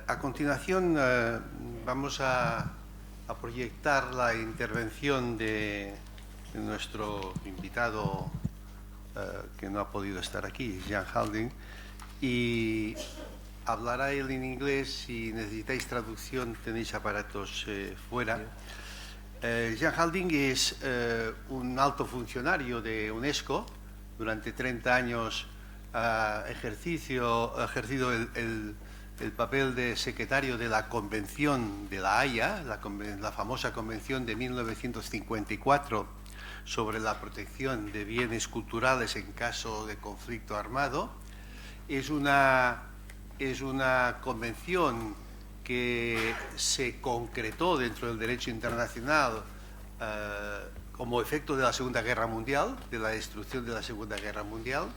A continuación vamos a proyectar la intervención de nuestro invitado que no ha podido estar aquí, Jan Hladík, y hablará él en inglés. Si necesitáis traducción tenéis aparatos fuera. Jan Hladík es un alto funcionario de UNESCO. Durante 30 años ha ejercido el papel de secretario de la Convención de la Haya, la famosa Convención de 1954 sobre la protección de bienes culturales en caso de conflicto armado. Es una convención que se concretó dentro del derecho internacional como efecto de la Segunda Guerra Mundial, de la destrucción de la Segunda Guerra Mundial.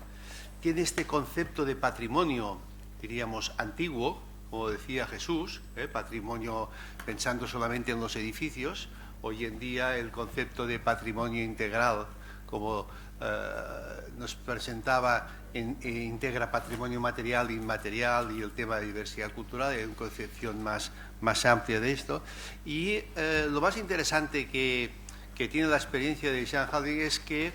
Tiene este concepto de patrimonio, diríamos, antiguo, como decía Jesús, patrimonio pensando solamente en los edificios. Hoy en día el concepto de patrimonio integral, como nos presentaba, integra patrimonio material e inmaterial y el tema de diversidad cultural, es una concepción más amplia de esto. Y lo más interesante que tiene la experiencia de Jan Hladík es que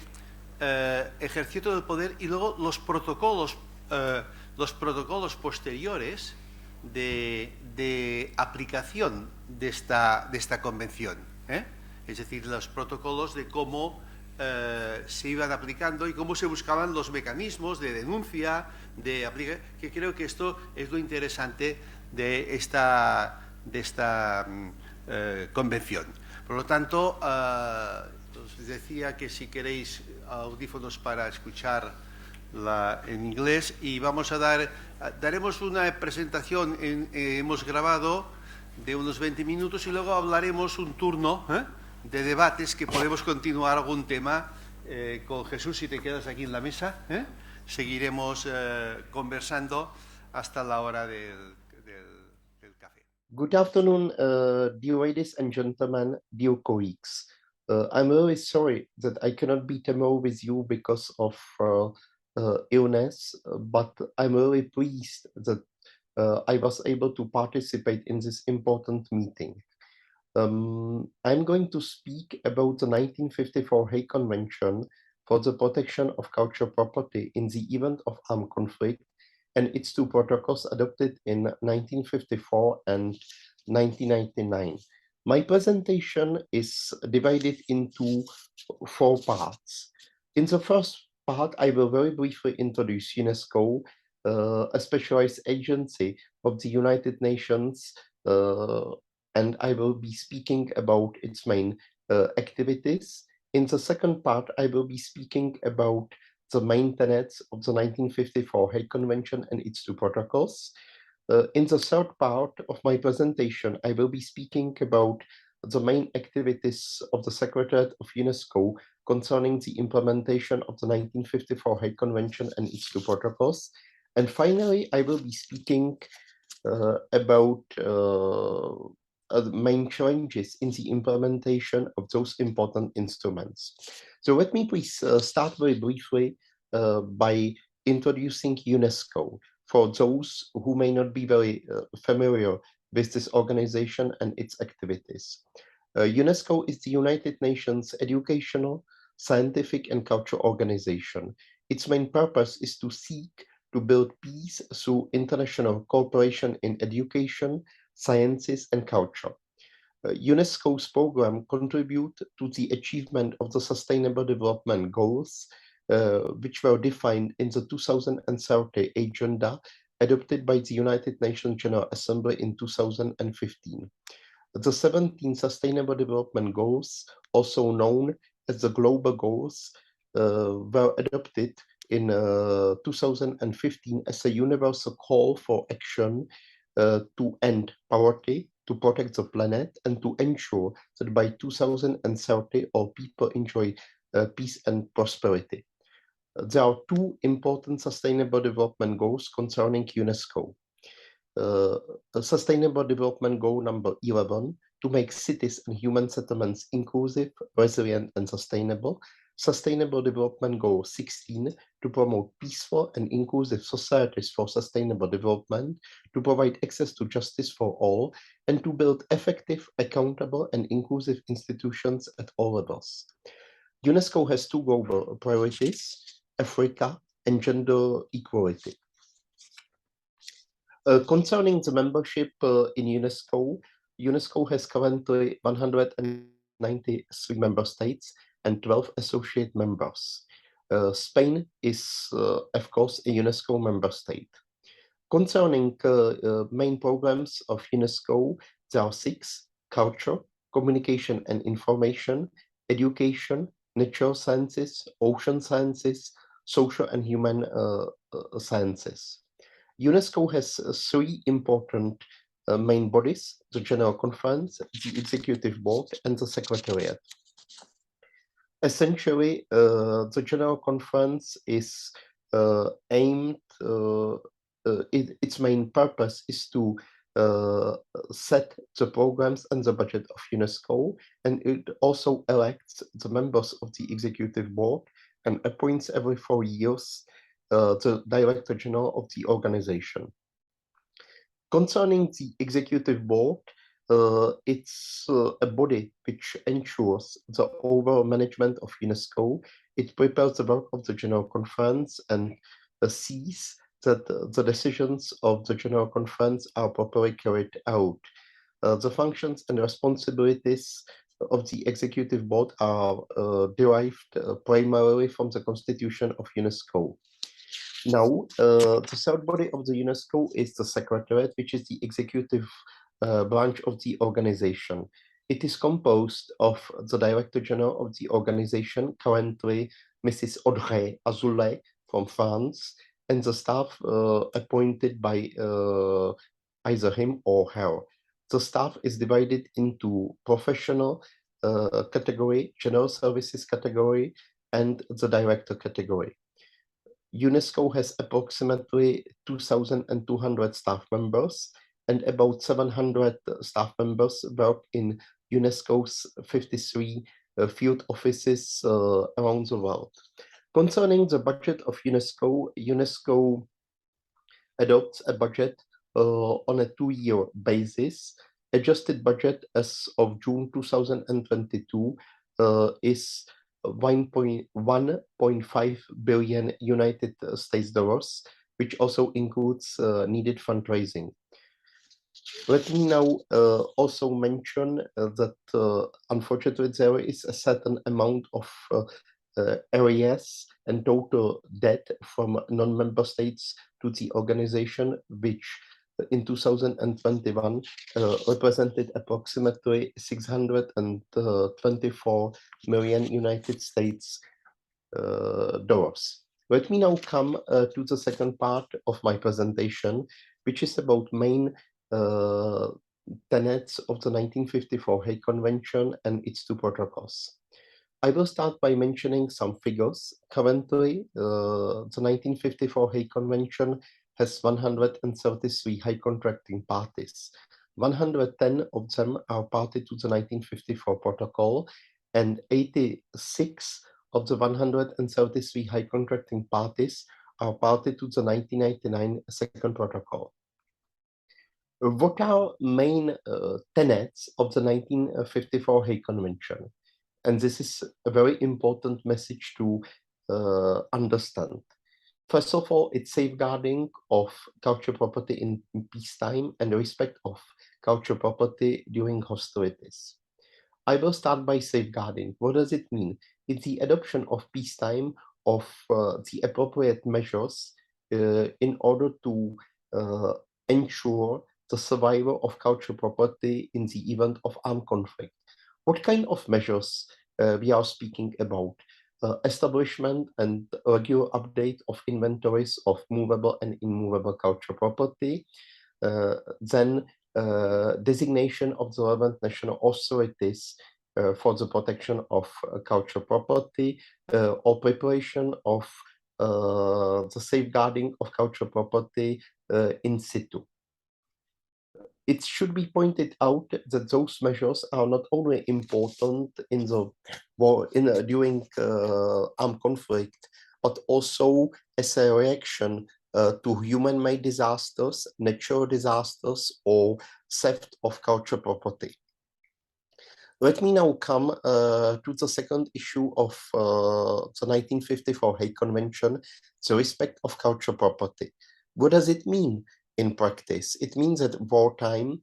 ejerció todo el poder y luego los protocolos posteriores de aplicación de esta convención, es decir, los protocolos de cómo se iban aplicando y cómo se buscaban los mecanismos de denuncia, que creo que esto es lo interesante de esta convención. Por lo tanto, os decía que si queréis audífonos para escuchar en inglés, y daremos una presentación, hemos grabado de unos 20 minutos y luego hablaremos un turno de debates que podemos continuar algún tema con Jesús. Si te quedas aquí en la mesa, seguiremos conversando hasta la hora del café. Good afternoon, dear ladies and gentlemen, dear colleagues. I'm really sorry that I cannot be tomorrow with you because of illness, but I'm really pleased that I was able to participate in this important meeting. I'm going to speak about the 1954 Hague Convention for the protection of cultural property in the event of armed conflict and its two protocols adopted in 1954 and 1999. My presentation is divided into 4 parts. In the first part, I will very briefly introduce UNESCO, a specialized agency of the United Nations, and I will be speaking about its main activities. In the second part, I will be speaking about the main tenets of the 1954 Hague Convention and its two protocols. In the third part of my presentation, I will be speaking about the main activities of the Secretariat of UNESCO concerning the implementation of the 1954 Hague Convention and its two protocols. And finally, I will be speaking about the main challenges in the implementation of those important instruments. So let me please start very briefly by introducing UNESCO for those who may not be very familiar with this organization and its activities. UNESCO is the United Nations educational, scientific, and cultural organization. Its main purpose is to seek to build peace through international cooperation in education, sciences, and culture. UNESCO's program contribute to the achievement of the Sustainable Development Goals, which were defined in the 2030 Agenda adopted by the United Nations General Assembly in 2015. The 17 Sustainable Development Goals, also known as the Global Goals, were adopted in 2015 as a universal call for action to end poverty, to protect the planet, and to ensure that by 2030 all people enjoy peace and prosperity. There are 2 important Sustainable Development Goals concerning UNESCO. Sustainable Development Goal number 11, to make cities and human settlements inclusive, resilient, and sustainable. Sustainable Development Goal 16, to promote peaceful and inclusive societies for sustainable development, to provide access to justice for all, and to build effective, accountable, and inclusive institutions at all levels. UNESCO has two global priorities, Africa and gender equality. Concerning the membership in UNESCO, UNESCO has currently 193 member states and 12 associate members. Spain is, of course, a UNESCO member state. Concerning main programs of UNESCO, there are 6: culture, communication and information, education, natural sciences, ocean sciences, social and human sciences. UNESCO has 3 important main bodies: the General Conference, the Executive Board, and the Secretariat. Essentially, the General Conference is aimed, its main purpose is to set the programs and the budget of UNESCO, and it also elects the members of the Executive Board and appoints every 4 years the Director General of the organization. Concerning the Executive Board, it's a body which ensures the overall management of UNESCO. It prepares the work of the General Conference and sees that the decisions of the General Conference are properly carried out. The functions and responsibilities of the Executive Board are derived primarily from the Constitution of UNESCO. Now, the third body of the UNESCO is the Secretariat, which is the executive branch of the organization. It is composed of the Director General of the organization, currently Mrs. Audrey Azoulay from France, and the staff appointed by either him or her. The staff is divided into professional category, general services category, and the director category. UNESCO has approximately 2,200 staff members, and about 700 staff members work in UNESCO's 53 field offices around the world. Concerning the budget of UNESCO, UNESCO adopts a budget on a 2-year basis. Adjusted budget as of June 2022 is 1.5 billion United States dollars, which also includes needed fundraising. Let me now also mention that unfortunately there is a certain amount of areas and total debt from non-member states to the organization, which in 2021 represented approximately 624 million United States dollars. Let me now come to the second part of my presentation, which is about main tenets of the 1954 Hague Convention and its 2 protocols. I will start by mentioning some figures. Currently, the 1954 Hague Convention has 133 high contracting parties. 110 of them are party to the 1954 protocol, and 86 of the 133 high contracting parties are party to the 1999 second protocol. What are main tenets of the 1954 Hague Convention? And this is a very important message to understand. First of all, it's safeguarding of cultural property in peacetime and respect of cultural property during hostilities. I will start by safeguarding. What does it mean? It's the adoption of peacetime of the appropriate measures in order to ensure the survival of cultural property in the event of armed conflict. What kind of measures we are speaking about? Establishment and regular update of inventories of movable and immovable cultural property, then designation of the relevant national authorities for the protection of cultural property, or preparation of the safeguarding of cultural property in situ. it should be pointed out that those measures are not only important in the war during armed conflict, but also as a reaction to human-made disasters, natural disasters, or theft of cultural property. Let me now come to the second issue of the 1954 Hague Convention, the respect of cultural property. What does it mean in practice? It means that wartime,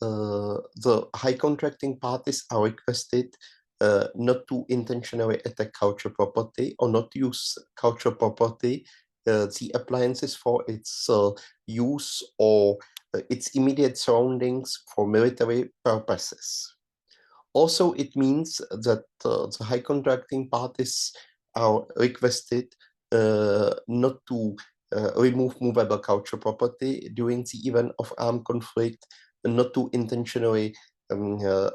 the high contracting parties are requested not to intentionally attack cultural property or not use cultural property, the appliances for its use or its immediate surroundings for military purposes. Also, it means that the high contracting parties are requested not to remove movable cultural property during the event of armed conflict, and not to intentionally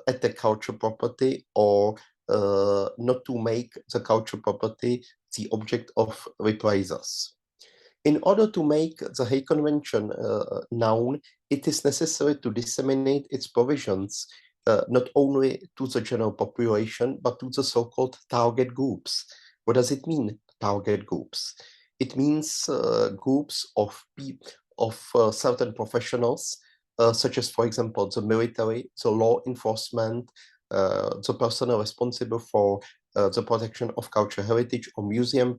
attack cultural property or not to make the cultural property the object of reprisals. In order to make the Hague Convention known, it is necessary to disseminate its provisions not only to the general population, but to the so-called target groups. What does it mean, target groups? It means groups of certain professionals, such as, for example, the military, the law enforcement, the personnel responsible for the protection of cultural heritage or museum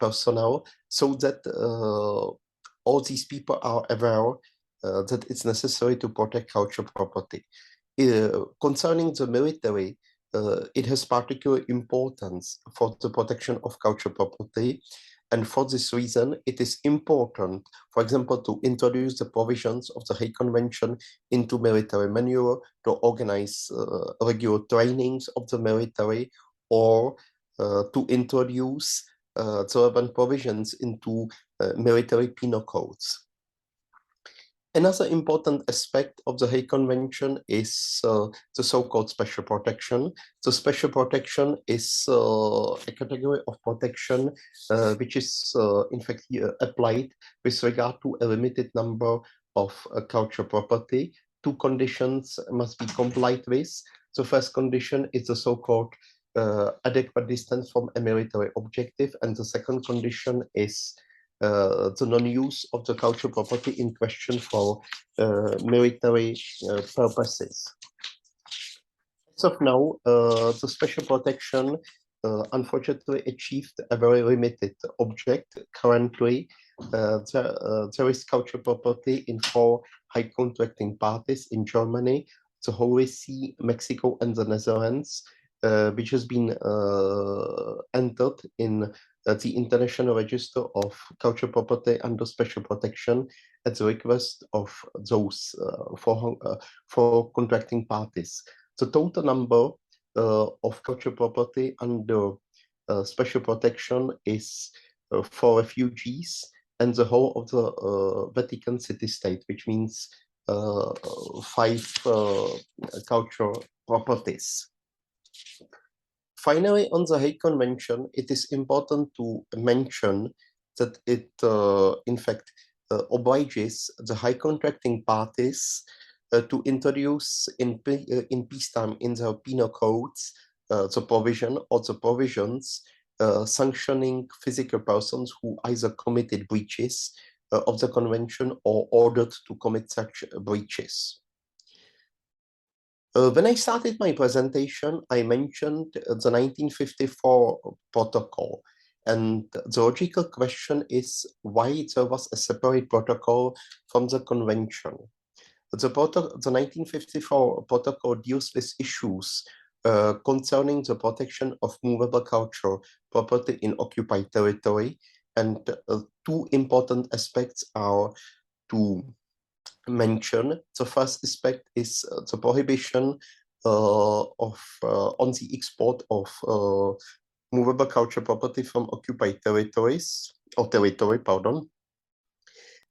personnel, so that all these people are aware that it's necessary to protect cultural property. Concerning the military, it has particular importance for the protection of cultural property. And for this reason, it is important, for example, to introduce the provisions of the Hague Convention into military manual, to organize regular trainings of the military, or to introduce relevant provisions into military penal codes. Another important aspect of the Hague Convention is the so-called special protection. The special protection is a category of protection which is in fact applied with regard to a limited number of cultural property. Two conditions must be complied with. The first condition is the so-called adequate distance from a military objective, and the second condition is the non-use of the cultural property in question for military purposes. As of now, the special protection unfortunately achieved a very limited object. Currently, there is cultural property in 4 high contracting parties in Germany, the Holy See, Mexico, and the Netherlands, which has been entered in the International Register of Cultural Property under special protection at the request of those 4 contracting parties. The total number of cultural property under special protection is for refugees and the whole of the Vatican city-state, which means 5 cultural properties. Finally, on the Hague Convention, it is important to mention that it, in fact, obliges the high contracting parties to introduce in peacetime in their penal codes the provision or the provisions sanctioning physical persons who either committed breaches of the convention or ordered to commit such breaches. When I started my presentation, I mentioned the 1954 protocol, and the logical question is why there was a separate protocol from the convention. The 1954 protocol deals with issues concerning the protection of movable cultural property in occupied territory, and 2 important aspects are to mention. The first aspect is the prohibition on the export of movable cultural property from occupied territories, or territory, pardon.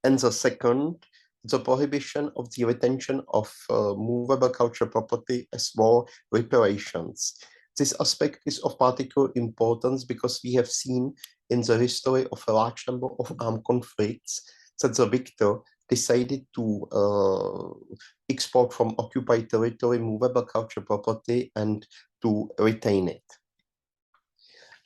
And the second, the prohibition of the retention of movable cultural property as war reparations. This aspect is of particular importance because we have seen in the history of a large number of armed conflicts that the victor decided to export from occupied territory movable cultural property and to retain it.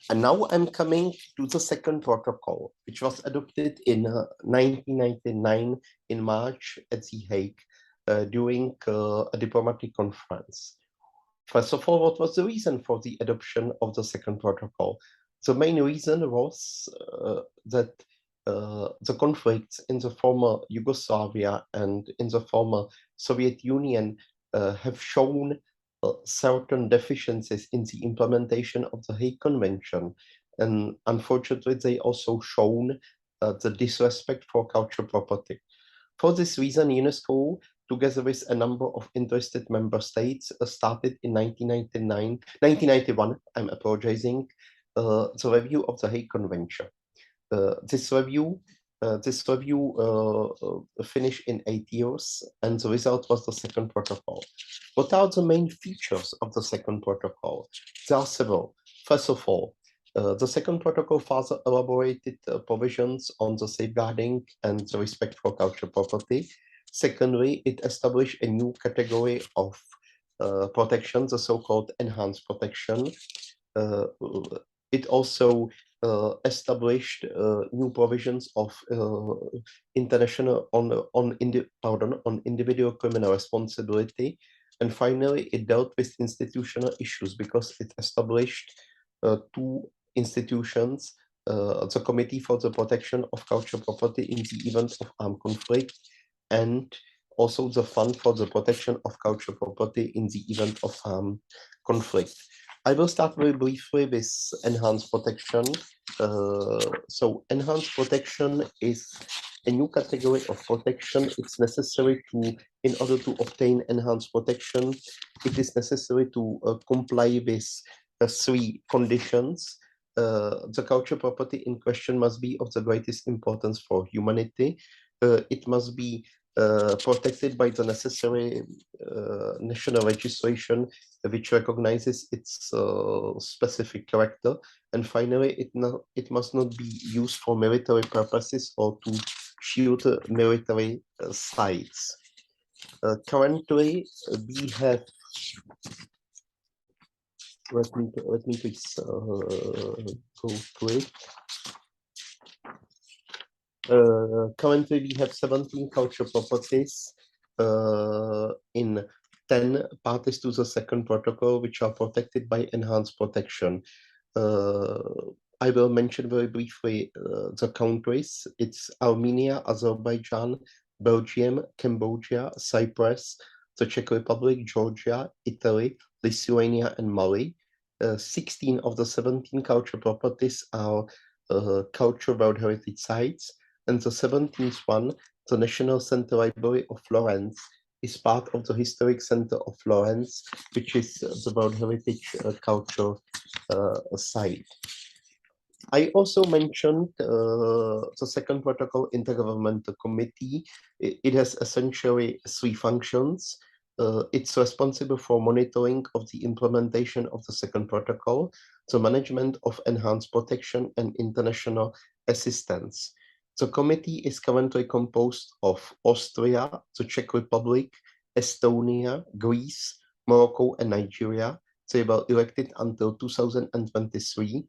And now I'm coming to the second protocol, which was adopted in 1999 in March at The Hague during a diplomatic conference. First of all, what was the reason for the adoption of the second protocol? The main reason was that the conflicts in the former Yugoslavia and in the former Soviet Union have shown certain deficiencies in the implementation of the Hague Convention. And unfortunately, they also shown the disrespect for cultural property. For this reason, UNESCO, together with a number of interested member states, started in 1991, I'm apologizing, the review of the Hague Convention. This review finished in 8 years, and the result was the second protocol. What are the main features of the second protocol? There are several. First of all, the second protocol further elaborated provisions on the safeguarding and the respect for cultural property. Secondly, it established a new category of protection, the so-called enhanced protection. It also established new provisions of international on individual criminal responsibility, and finally it dealt with institutional issues because it established two institutions: the Committee for the Protection of Cultural Property in the Event of Armed Conflict, and also the Fund for the Protection of Cultural Property in the Event of Armed Conflict. I will start very briefly with enhanced protection. So enhanced protection is a new category of protection. It's necessary in order to obtain enhanced protection, it is necessary to comply with 3 conditions. The cultural property in question must be of the greatest importance for humanity. It must be protected by the necessary national legislation which recognizes its specific character. And finally, it must not be used for military purposes or to shield military sites. Currently, we have, let me please go to it. Currently, we have 17 cultural properties in 10 parties to the second protocol, which are protected by enhanced protection. I will mention very briefly the countries. It's Armenia, Azerbaijan, Belgium, Cambodia, Cyprus, the Czech Republic, Georgia, Italy, Lithuania, and Mali. 16 of the 17 cultural properties are cultural World Heritage Sites, and the 17th one, the National Center Library of Florence, is part of the Historic Center of Florence, which is the World Heritage Culture site. I also mentioned the second protocol Intergovernmental Committee. It has essentially 3 functions. It's responsible for monitoring of the implementation of the second protocol, the management of enhanced protection, and international assistance. The committee is currently composed of Austria, the Czech Republic, Estonia, Greece, Morocco, and Nigeria. They were elected until 2023.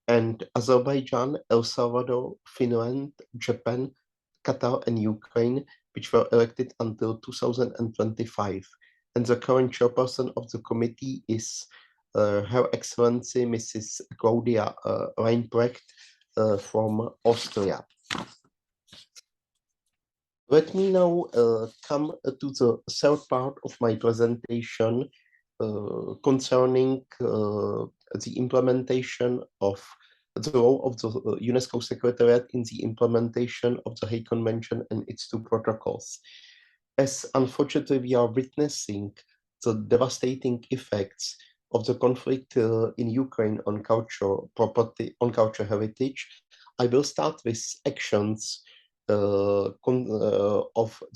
And Azerbaijan, El Salvador, Finland, Japan, Qatar, and Ukraine, which were elected until 2025. And the current chairperson of the committee is Her Excellency Mrs. Claudia Reinprecht from Austria. Let me now come to the third part of my presentation concerning the implementation of the role of the UNESCO Secretariat in the implementation of the Hague Convention and its 2 protocols. As unfortunately we are witnessing the devastating effects of the conflict in Ukraine on cultural property, on cultural heritage, I will start with actions of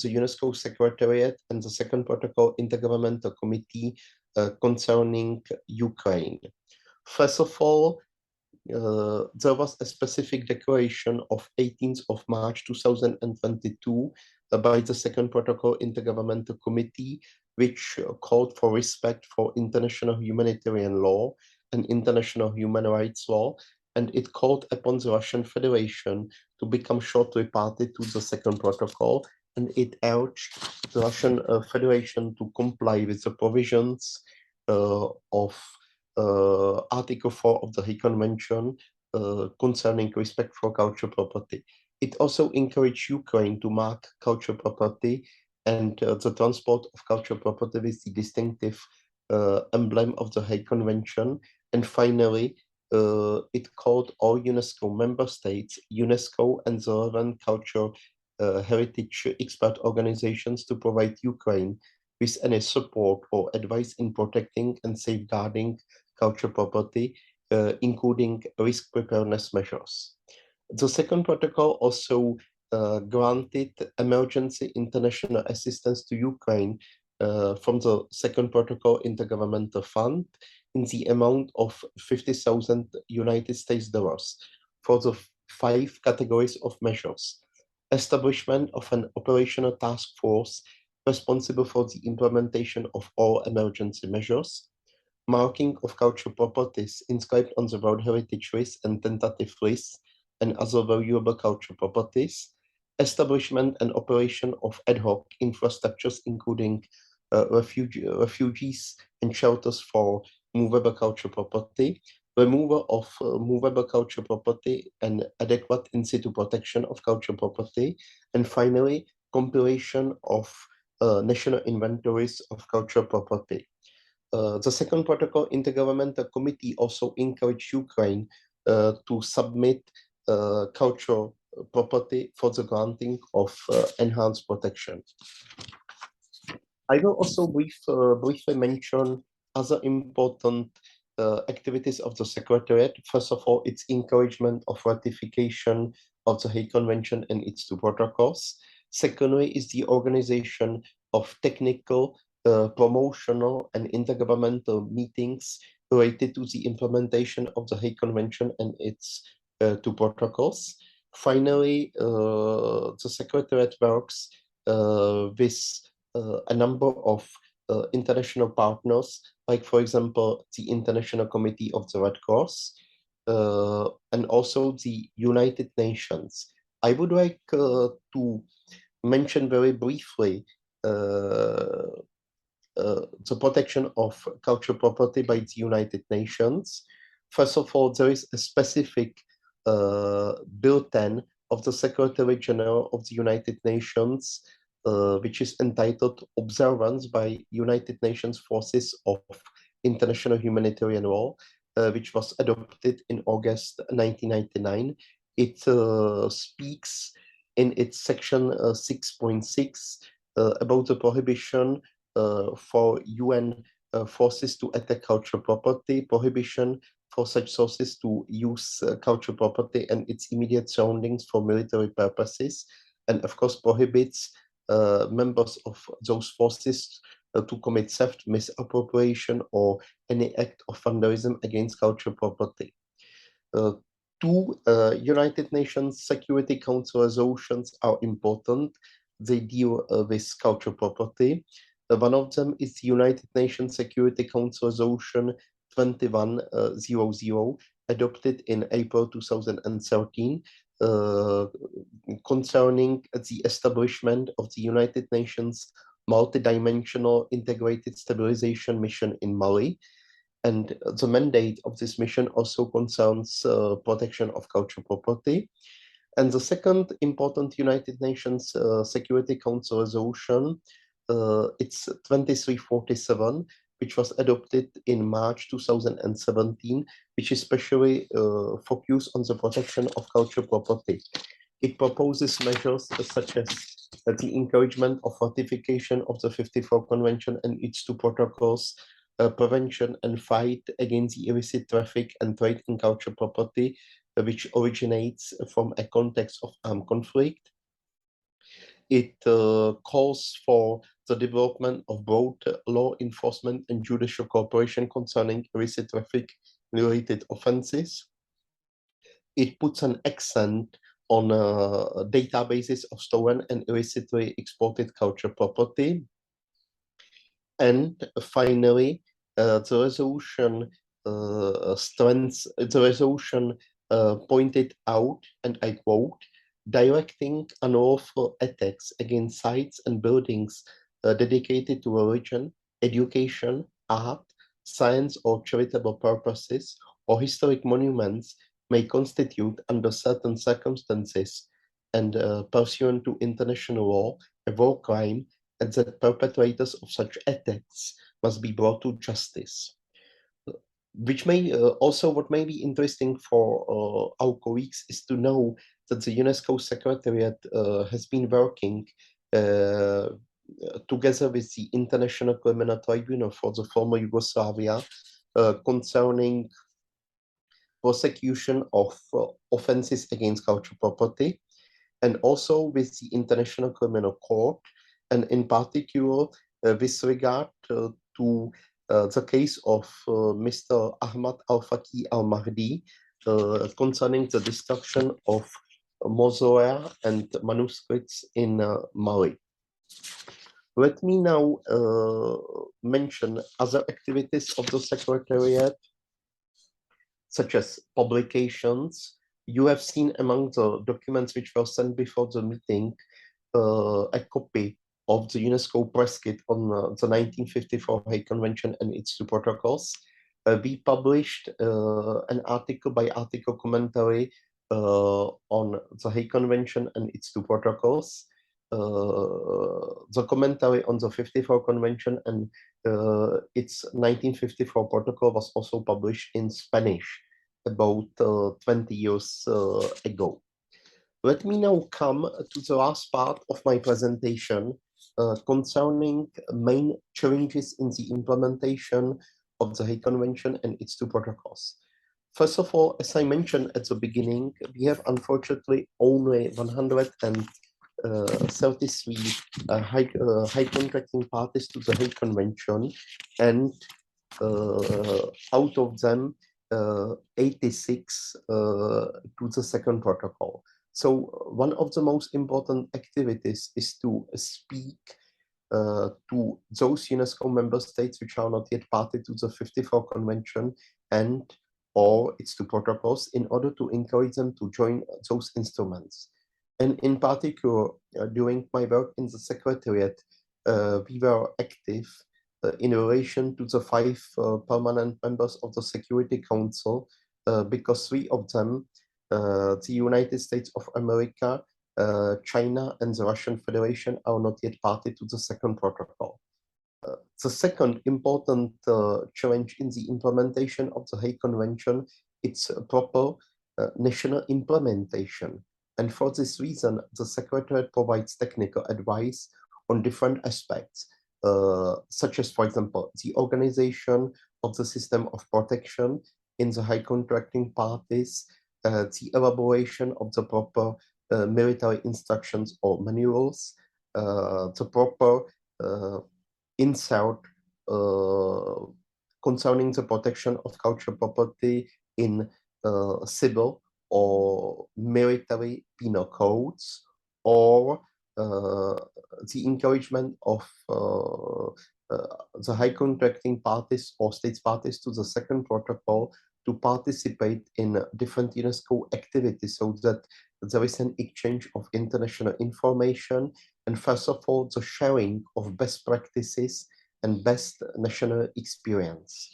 the UNESCO Secretariat and the second protocol Intergovernmental Committee concerning Ukraine. First of all, there was a specific declaration of 18th of March 2022 by the Second Protocol Intergovernmental Committee, which called for respect for international humanitarian law and international human rights law, and it called upon the Russian Federation to become shortly party to the Second Protocol, and it urged the Russian Federation to comply with the provisions of Article 4 of the Hague Convention concerning respect for cultural property. It also encouraged Ukraine to mark cultural property and the transport of cultural property with the distinctive emblem of the Hague Convention. And finally, it called all UNESCO member states, UNESCO and the relevant cultural heritage expert organizations to provide Ukraine with any support or advice in protecting and safeguarding cultural property, including risk preparedness measures. The Second Protocol also granted emergency international assistance to Ukraine from the Second Protocol Intergovernmental Fund in the amount of 50,000 United States dollars for the 5 categories of measures: establishment of an operational task force responsible for the implementation of all emergency measures, marking of cultural properties inscribed on the World Heritage List and tentative lists and other valuable cultural properties, establishment and operation of ad hoc infrastructures, including refugees and shelters for movable cultural property, removal of movable cultural property and adequate in situ protection of cultural property, and finally, compilation of national inventories of cultural property. The Second Protocol Intergovernmental Committee also encouraged Ukraine to submit cultural property for the granting of enhanced protection. I will also briefly mention other important activities of the Secretariat. First of all, its encouragement of ratification of the Hague Convention and its 2 protocols. Secondly, is the organization of technical, promotional, and intergovernmental meetings related to the implementation of the Hague Convention and its 2 protocols. Finally, the Secretariat works with a number of international partners, like, for example, the International Committee of the Red Cross, and also the United Nations. I would like to mention very briefly the protection of cultural property by the United Nations. First of all, there is a specific bulletin of the Secretary General of the United Nations, which is entitled Observance by United Nations Forces of International Humanitarian Law, which was adopted in August 1999. It speaks in its section 6.6 about the prohibition for UN forces to attack cultural property, prohibition for such sources to use cultural property and its immediate surroundings for military purposes, and of course prohibits members of those forces to commit theft, misappropriation, or any act of vandalism against cultural property. 2 United Nations Security Council resolutions are important. They deal with cultural property. One of them is the United Nations Security Council Resolution 2100, adopted in April 2013, concerning the establishment of the United Nations Multidimensional Integrated Stabilization Mission in Mali. And the mandate of this mission also concerns protection of cultural property. And the second important United Nations Security Council resolution, it's 2347, which was adopted in March 2017, which is especially focused on the protection of cultural property. It proposes measures such as the encouragement of ratification of the 54 Convention and its 2 protocols, prevention and fight against the illicit traffic and trade in cultural property, which originates from a context of armed conflict. It calls for the development of broad law enforcement and judicial cooperation concerning illicit traffic related offenses. It puts an accent on databases of stolen and illicitly exported cultural property. And finally, the resolution pointed out, and I quote, directing unlawful attacks against sites and buildings dedicated to religion, education, art, science, or charitable purposes, or historic monuments may constitute, under certain circumstances and pursuant to international law, a war crime, and that perpetrators of such attacks must be brought to justice. Which may also, what may be interesting for our colleagues is to know that the UNESCO Secretariat has been working together with the International Criminal Tribunal for the former Yugoslavia concerning prosecution of offenses against cultural property, and also with the International Criminal Court, and in particular with regard to the case of Mr. Ahmad Al-Faqi Al-Mahdi concerning the destruction of mausolea and manuscripts in Mali. Let me now mention other activities of the Secretariat, such as publications. You have seen among the documents which were sent before the meeting a copy of the UNESCO press kit on the 1954 Hague Convention and its two protocols. We published an article by article commentary on the Hague Convention and its two protocols. The commentary on the 54 Convention and its 1954 protocol was also published in Spanish about 20 years ago. Let me now come to the last part of my presentation concerning main challenges in the implementation of the Hague Convention and its two protocols. First of all, as I mentioned at the beginning, we have unfortunately only 133 high contracting parties to the Hague Convention, and out of them 86 to the second protocol. So one of the most important activities is to speak to those UNESCO member states which are not yet party to the 54 Convention and or its two protocols, in order to encourage them to join those instruments. And in particular, during my work in the Secretariat, we were active in relation to the 5 permanent members of the Security Council, because 3 of them, the United States of America, China, and the Russian Federation, are not yet party to the second protocol. The second important challenge in the implementation of the Hague Convention, it's a proper national implementation. And for this reason, the Secretariat provides technical advice on different aspects, such as, for example, the organization of the system of protection in the high contracting parties, the elaboration of the proper military instructions or manuals, the proper insert concerning the protection of cultural property in civil or military penal codes, or the encouragement of the high contracting parties or states parties to the second protocol to participate in different UNESCO activities, so that there is an exchange of international information, and first of all, the sharing of best practices and best national experience.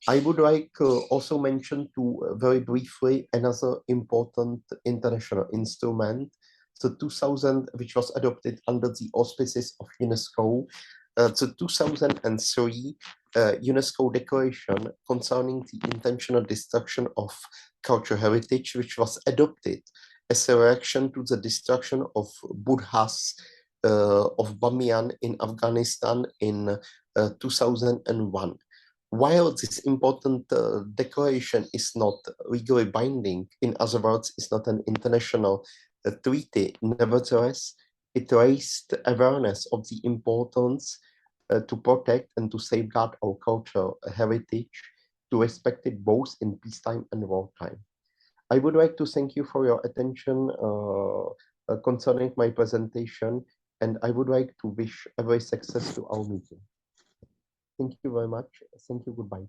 I would like also mention very briefly another important international instrument, the 2000, which was adopted under the auspices of UNESCO, the 2003 UNESCO Declaration concerning the intentional destruction of cultural heritage, which was adopted as a reaction to the destruction of Buddhas of Bamiyan in Afghanistan in 2001. While this important declaration is not legally binding, in other words, it's not an international treaty, nevertheless, it raised awareness of the importance to protect and to safeguard our cultural heritage, to respect it both in peacetime and wartime. I would like to thank you for your attention concerning my presentation, and I would like to wish every success to our meeting. Thank you very much. Thank you. Goodbye.